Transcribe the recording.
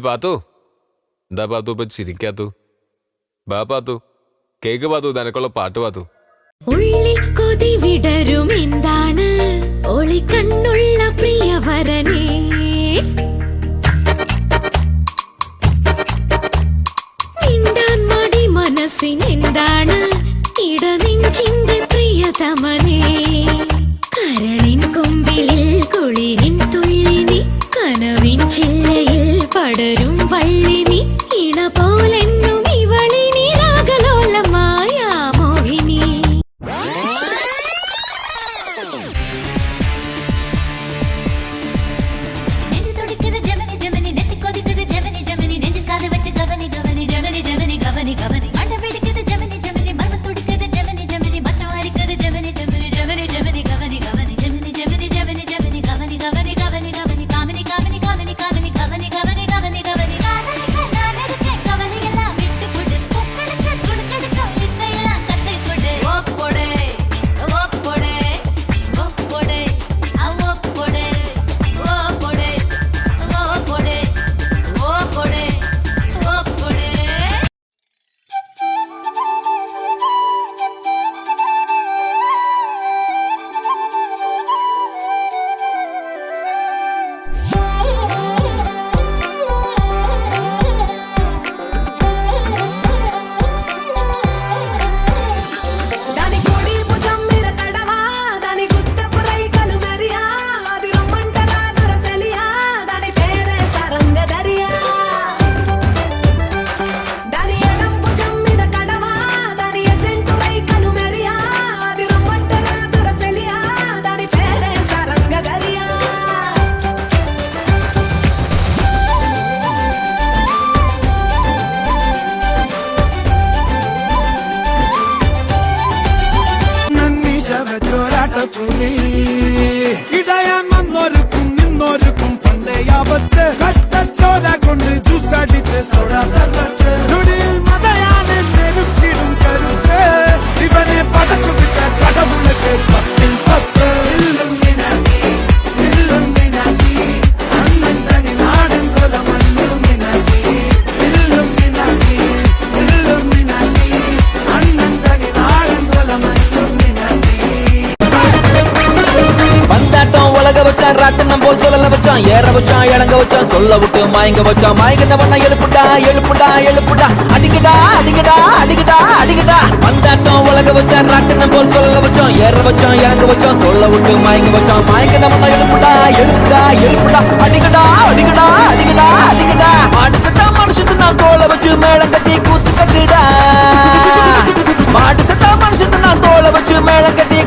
പാത്തു എന്താ പാത്തു ഇപ്പൊ ചിരിക്കാത്തു? ബാ പാത്തു, കേക്ക് പാത്തു, നിനക്കുള്ള പാട്ട് പാത്തു. ഉള്ളിൽ കൊതി വിടരും എന്താണ് ഒളിക്കണ്ണുള്ള പ്രിയവരനേ, മിണ്ടാൻ മടി മനസ്സിനെന്താണ് ഇടനെഞ്ചിന്റെ പ്രിയതമനേ, കരളിൻ കൊമ്പിലിൽ കുളിരിൻ തുള്ളിനി, കനവിൻ ചില്ലയിൽ പടരും വള്ളിനി, ഇണ പോലെന്നും ഇവളിനി രാഗലോലമായ മോഹിനി. ഇടയാൻ വന്നോർക്കും നിന്നോർക്കും പണ്ടയാപത്ത് കട്ടച്ചോര കൊണ്ട് ജ്യൂസ് അടിച്ച് സോഡാ സർബത്ത് നുടിയിൽ മതയാനെ മെരുക്കിടും കരുത്ത് ഇവനെ പടച്ചു വിട്ട കടവുളക്ക് പത്തിൽ പത്ത് അണ്ണൻ തനി നാടൻ കൊല മണ്ണും മിനാക്കി അണ്ണൻ തനി നാടൻ കൊല മണ്ണും മിനാക്കി. வந்தாட்டம் உலக வச்சான், ராட்டனம் போல் சொல்லல வச்சான், ஏற வச்சான், இறங்க வச்சான், சொல்ல விட்டு மயங்க வச்சான், மயங்கின பண்ண எழுப்புடா எழுப்புடா எழுப்புடா, அடிக்கடா அடிக்கடா அடிக்கடா அடிக்கடா. வந்தாட்டம் உலக வச்சான், ராட்டனம் போல் சொல்லல வச்சான், ஏற வச்சான், இறங்க வச்சான், சொல்ல விட்டு மயங்க வச்சான், மயங்கின பண்ண எழுப்புடா எழுப்புடா எழுப்புடா, அடிக்கடா அடிக்கடா அடிக்கடா அடிக்கடா. மாடு சட்டா மனுஷத்து நான் தோலை வச்சு மேளம் கட்டி கூத்து கட்டுடா, மாடு சட்டா மனுஷத்து நான் தோலை வச்சு மேளம் கட்டி